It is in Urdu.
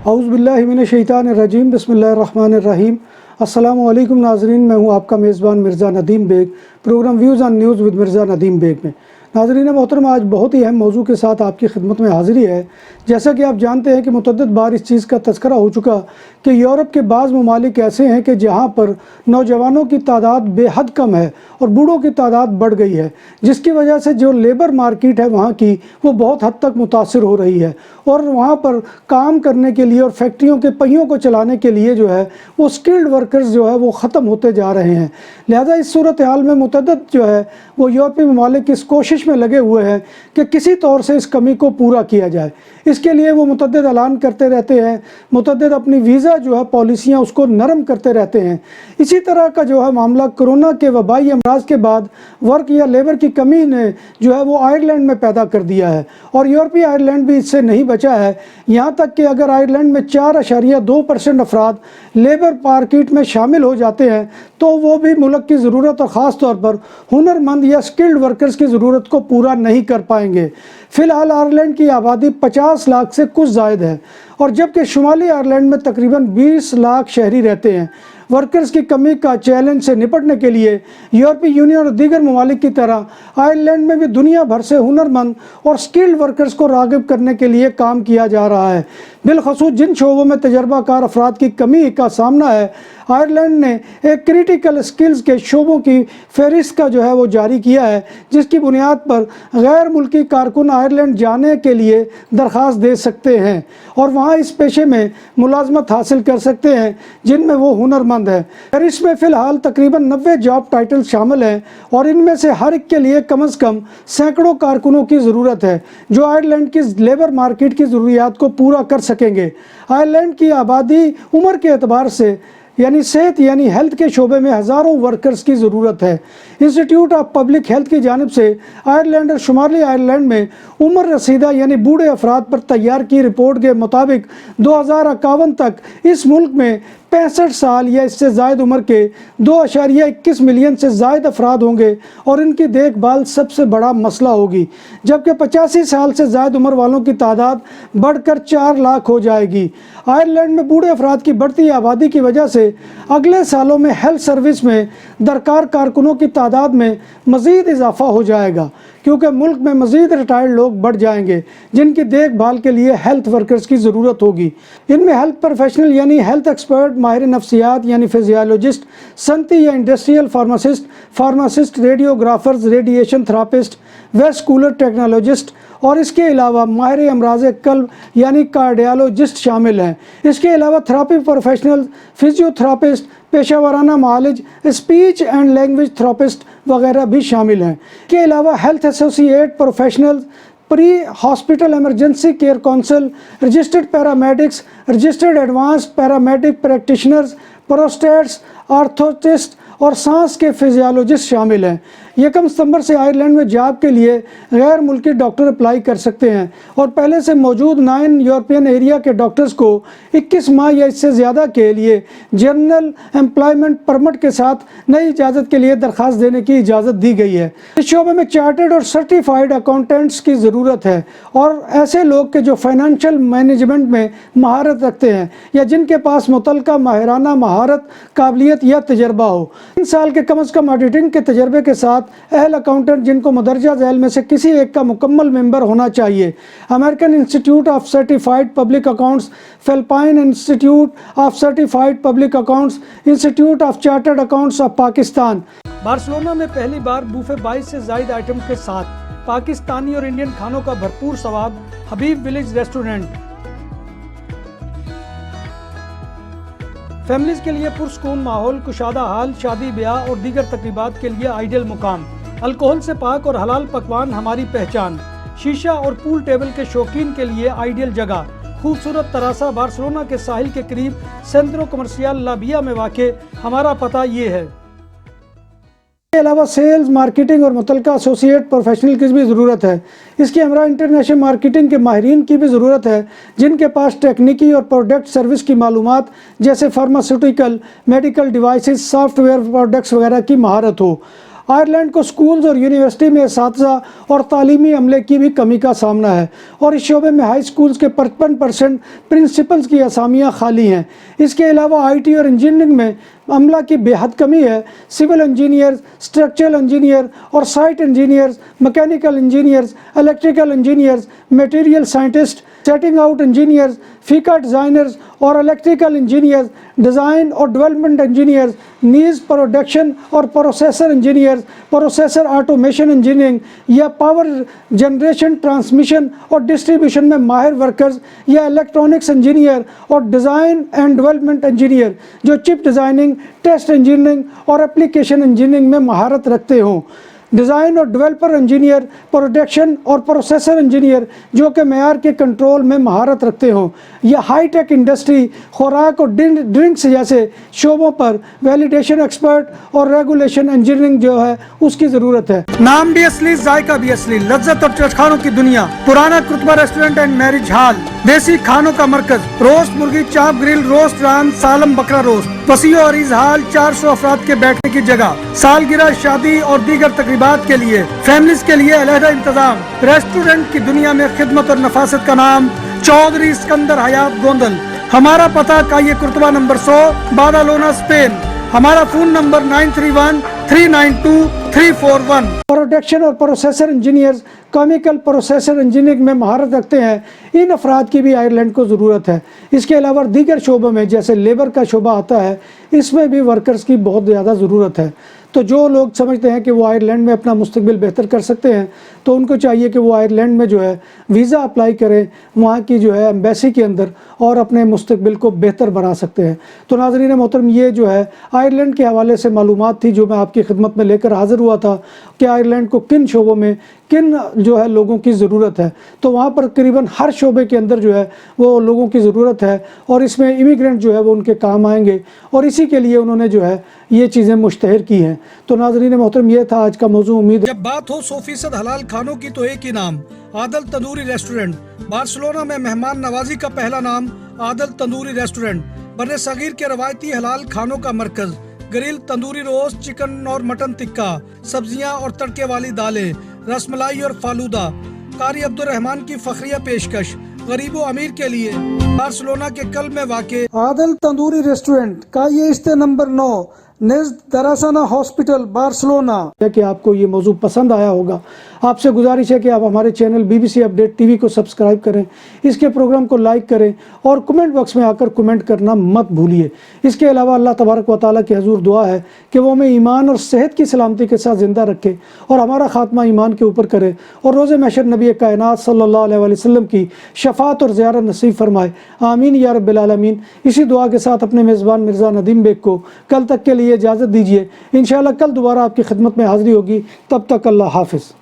اعوذ باللہ من الشیطان الرجیم بسم اللہ الرحمن الرحیم۔ السلام علیکم ناظرین، میں ہوں آپ کا میزبان Mirza Nadeem Baig, programme views on news with Mirza Nadeem Baig میں۔ ناظرین محترم، آج بہت ہی اہم موضوع کے ساتھ آپ کی خدمت میں حاضری ہے۔ جیسا کہ آپ جانتے ہیں کہ متعدد بار اس چیز کا تذکرہ ہو چکا کہ یورپ کے بعض ممالک ایسے ہیں کہ جہاں پر نوجوانوں کی تعداد بے حد کم ہے اور بوڑھوں کی تعداد بڑھ گئی ہے، جس کی وجہ سے جو لیبر مارکیٹ ہے وہاں کی وہ بہت حد تک متاثر ہو رہی ہے، اور وہاں پر کام کرنے کے لیے اور فیکٹریوں کے پہیوں کو چلانے کے لیے جو ہے وہ سکلڈ ورکرز جو ہے وہ ختم ہوتے جا رہے ہیں۔ لہذا اس صورتحال میں متعدد جو ہے وہ یورپی ممالک اس کوشش میں لگے ہوئے ہیں کہ کسی طور سے اس کمی کو پورا کیا جائے۔ اس کے لیے وہ متعدد اعلان کرتے رہتے ہیں، متعدد اپنی ویزا جو ہے پالیسیاں اس کو نرم کرتے رہتے ہیں۔ اسی طرح کا جو ہے معاملہ کرونا کے وبائی امراض کے بعد ورک یا لیبر کی کمی نے جو ہے وہ آئرلینڈ میں پیدا کر دیا ہے، اور یورپی آئرلینڈ بھی اس سے نہیں بچا ہے۔ یہاں تک کہ اگر آئرلینڈ میں 4.2% افراد لیبر مارکیٹ میں شامل ہو جاتے ہیں تو وہ بھی ملک کی ضرورت اور خاص طور پر ہنر مند یا سکلڈ ورکرز کی ضرورت کو پورا نہیں کر پائیں گے۔ فی الحال آئرلینڈ کی آبادی 50 لاکھ سے کچھ زائد ہے، اور جبکہ شمالی آئرلینڈ میں تقریباً 20 لاکھ شہری رہتے ہیں۔ ورکرز کی کمی کا چیلنج سے نپٹنے کے لیے یورپی یونین اور دیگر ممالک کی طرح آئرلینڈ میں بھی دنیا بھر سے ہنر مند اور سکلڈ ورکرز کو راغب کرنے کے لیے کام کیا جا رہا ہے۔ بالخصوص جن شعبوں میں تجربہ کار افراد کی کمی کا سامنا ہے، آئرلینڈ نے ایک کریٹیکل سکلز کے شعبوں کی فہرست کا جو ہے وہ جاری کیا ہے، جس کی بنیاد پر غیر ملکی کارکن آئرلینڈ جانے کے لیے درخواست دے سکتے ہیں اور وہاں اس پیشے میں ملازمت حاصل کر سکتے ہیں جن میں وہ ہنر مند ہے۔ فہرست میں فی الحال تقریباً 90 جاب ٹائٹل شامل ہیں، اور ان میں سے ہر ایک کے لیے کم از کم سینکڑوں کارکنوں کی ضرورت ہے جو آئرلینڈ کی لیبر مارکیٹ کی ضروریات کو پورا کر سکیں گے۔ آئرلینڈ کی آبادی عمر کے اعتبار سے صحت ہیلتھ کے شعبے میں ہزاروں ورکرز کی ضرورت ہے۔ انسٹیٹیوٹ آف پبلک ہیلتھ کی جانب سے آئرلینڈ اور شمالی آئرلینڈ میں عمر رسیدہ بوڑھے افراد پر تیار کی رپورٹ کے مطابق 2051 تک اس ملک میں 65 سال یا اس سے زائد عمر کے 2.21 ملین سے زائد افراد ہوں گے، اور ان کی دیکھ بھال سب سے بڑا مسئلہ ہوگی، جبکہ 85 سال سے زائد عمر والوں کی تعداد بڑھ کر 4 لاکھ ہو جائے گی۔ آئرلینڈ میں بوڑھے افراد کی بڑھتی آبادی کی وجہ سے اگلے سالوں میں ہیلتھ سروس میں درکار کارکنوں کی تعداد میں مزید اضافہ ہو جائے گا، کیونکہ ملک میں مزید ریٹائرڈ لوگ بڑھ جائیں گے جن کی دیکھ بھال کے لیے ہیلتھ ورکرز کی ضرورت ہوگی۔ ان میں ہیلتھ پروفیشنل ہیلتھ ایکسپرٹ، ماہر نفسیات فزیالوجسٹ، صنعتی یا industrial pharmacist, radiographers, radiation therapist, vascular technologist, اور اس کے علاوہ ماہر امراض قلب کارڈیالوجسٹ شامل ہیں۔ اس کے علاوہ تھراپی پروفیشنل، فزیو تھراپسٹ، پیشہ ورانہ معالج، اسپیچ اینڈ لینگویج تھراپسٹ وغیرہ بھی شامل ہیں۔ اس کے علاوہ health associate professional, pre hospital emergency care council, registered paramedics, registered advance paramedic practitioners, prosthetists, orthotist اور سانس کے فزیالوجسٹ شامل ہیں۔ 1 ستمبر سے آئرلینڈ میں جاب کے لیے غیر ملکی ڈاکٹر اپلائی کر سکتے ہیں، اور پہلے سے موجود 9 یورپین ایریا کے ڈاکٹرز کو 21 ماہ یا اس سے زیادہ کے لیے جنرل امپلائمنٹ پرمٹ کے ساتھ نئی اجازت کے لیے درخواست دینے کی اجازت دی گئی ہے۔ اس شعبے میں چارٹرڈ اور سرٹیفائیڈ اکاؤنٹنٹس کی ضرورت ہے، اور ایسے لوگ کہ جو فائنینشیل مینجمنٹ میں مہارت رکھتے ہیں یا جن کے پاس متعلقہ ماہرانہ مہارت، قابلیت یا تجربہ ہو۔ 3 سال کے کم از کم آڈیٹنگ کے تجربے کے ساتھ اہل اکاؤنٹنٹ جن کو مندرجہ ذیل میں سے کسی ایک کا مکمل ممبر ہونا چاہیے۔ American institute of certified public accounts, Philippines institute of certified public accounts, institute of chartered accounts of Pakistan. Barcelona میں پہلی بار بوفے 22 سے زائد آئٹم کے ساتھ پاکستانی اور انڈین کھانوں کا بھرپور سواد، حبیب ولیج ریسٹورنٹ۔ فیملیز کے لیے پرسکون ماحول، کشادہ حال، شادی بیاہ اور دیگر تقریبات کے لیے آئیڈیل مقام۔ الکوہل سے پاک اور حلال پکوان ہماری پہچان۔ شیشہ اور پول ٹیبل کے شوقین کے لیے آئیڈیل جگہ۔ خوبصورت تراسا، بارسلونا کے ساحل کے قریب سینٹرو کمرشیال لابیا میں واقع۔ ہمارا پتہ یہ ہے۔ اس کے علاوہ سیلز، مارکیٹنگ اور متعلقہ ایسوسیٹ پروفیشنل کی بھی ضرورت ہے۔ اس کے ہمراہ انٹرنیشنل مارکیٹنگ کے ماہرین کی بھی ضرورت ہے جن کے پاس ٹیکنیکی اور پروڈکٹ سروس کی معلومات جیسے pharmaceutical, medical devices, soft where products وغیرہ کی مہارت ہو۔ آئرلینڈ کو سکولز اور یونیورسٹی میں اساتذہ اور تعلیمی عملے کی بھی کمی کا سامنا ہے اور اس شعبے میں ہائی سکولز کے 55% پرنسپلز کی اسامیاں خالی ہیں۔ اس کے علاوہ آئی ٹی اور انجینئرنگ میں عملہ کی بے حد کمی ہے۔ سول انجینئرز، اسٹرکچرل انجینئر اور site engineers, mechanical engineers, electrical engineers, material scientist, setting out engineers, فیکا ڈیزائنرز اور الیکٹریکل انجینئرز، ڈیزائن اور ڈیولپمنٹ انجینئرز، نیز پروڈکشن اور processor engineers, processor automation engineering یا پاور جنریشن، ٹرانسمیشن اور ڈسٹریبیوشن میں ماہر ورکرز یا الیکٹرانکس انجینئر اور ڈیزائن اینڈ ڈیولپمنٹ انجینئر جو چپ ڈیزائننگ، ٹیسٹ انجینئرنگ اور اپلیکیشن انجینئرنگ میں مہارت رکھتے ہوں۔ ڈیزائن اور ڈیولپر انجینئر، پروڈکشن اور پروسیسر انجینئر جو کہ معیار کے کنٹرول میں مہارت رکھتے ہوں، یا ہائی ٹیک انڈسٹری، خوراک اور ڈرنکس جیسے شعبوں پر ویلیڈیشن ایکسپرٹ اور ریگولیشن انجینئرنگ جو ہے اس کی ضرورت ہے۔ نام بھی اصلی، ذائقہ بھی اصلی، لذت اور چٹخانوں کی دنیا، پرانا کرتبہ ریسٹورنٹ اینڈ میرج ہال، دیسی کھانوں کا مرکز، روسٹ مرغی، چاپ گرل، روسٹ ران، سالم بکرا روسٹ، وسیع و عریض ہال، 400 افراد کے بیٹھنے کی جگہ، سالگرہ، شادی اور دیگر تقریبات کے لیے، فیملیز کے لیے علیحدہ انتظام۔ ریسٹورنٹ کی دنیا میں خدمت اور نفاست کا نام چودھری اسکندر حیات گوندل۔ ہمارا پتہ کائیے کرتبہ نمبر 100، بادالونا، اسپین۔ ہمارا فون نمبر 9313923341۔ پروڈکشن اور processor engineers chemical processor engineering میں مہارت رکھتے ہیں، ان افراد کی بھی آئرلینڈ کو ضرورت ہے۔ اس کے علاوہ دیگر شعبوں میں جیسے لیبر کا شعبہ آتا ہے، اس میں بھی ورکرز کی بہت زیادہ ضرورت ہے۔ تو جو لوگ سمجھتے ہیں کہ وہ آئرلینڈ میں اپنا مستقبل بہتر کر سکتے ہیں تو ان کو چاہیے کہ وہ آئرلینڈ میں جو ہے ویزا اپلائی کریں، وہاں کی جو ہے ایمبیسی کے اندر، اور اپنے مستقبل کو بہتر بنا سکتے ہیں۔ تو ناظرین محترم، یہ جو ہے آئرلینڈ کے حوالے سے معلومات تھی جو میں آپ کی خدمت میں لے کر حاضر ہوا تھا کہ آئرلینڈ کو کن شعبوں میں کن جو ہے لوگوں کی ضرورت ہے۔ تو وہاں پر تقریباً ہر شعبے کے اندر جو ہے وہ لوگوں کی ضرورت ہے، اور اس میں امیگرینٹ جو ہے وہ ان کے کام آئیں گے، اور اسی کے لیے انہوں نے جو ہے یہ چیزیں مشتہر کی ہیں۔ تو ناظرین محترم، یہ تھا آج کا موضوع۔ امید ہے جب بات ہو 100% حلال کھانوں کی تو ایک ہی نام، عادل تندوری ریسٹورنٹ۔ بارسلونا میں مہمان نوازی کا پہلا نام عادل تندوری ریسٹورنٹ، بر صغیر کے روایتی حلال کھانوں کا مرکز، گرل، تندوری روسٹ، چکن اور مٹن ٹکا، سبزیاں اور تڑکے والی دالیں، رس ملائی اور فالودہ۔ قاری عبدالرحمن کی فخریہ پیشکش غریب و امیر کے لیے، بارسلونا کے قلب میں واقع عادل تندوری ریسٹورنٹ کا یہ استے نمبر 9 نزد دراسانہ ہاسپٹل، بارسلونا۔ کہ آپ کو یہ موضوع پسند آیا ہوگا۔ آپ سے گزارش ہے کہ آپ ہمارے چینل BBC اپڈیٹ TV کو سبسکرائب کریں، اس کے پروگرام کو لائک کریں، اور کمنٹ باکس میں آ کر کمنٹ کرنا مت بھولیے۔ اس کے علاوہ اللہ تبارک و تعالیٰ کے حضور دعا ہے کہ وہ ہمیں ایمان اور صحت کی سلامتی کے ساتھ زندہ رکھے اور ہمارا خاتمہ ایمان کے اوپر کرے، اور روز محشر نبی کائنات صلی اللہ علیہ وسلم کی شفاعت اور زیارت نصیب فرمائے۔ آمین یا رب العالمین۔ اسی دعا کے ساتھ اپنے میزبان مرزا ندیم بیگ کو کل تک کے لیے اجازت دیجیے۔ انشاءاللہ کل دوبارہ آپ کی خدمت میں حاضری ہوگی۔ تب تک اللہ حافظ۔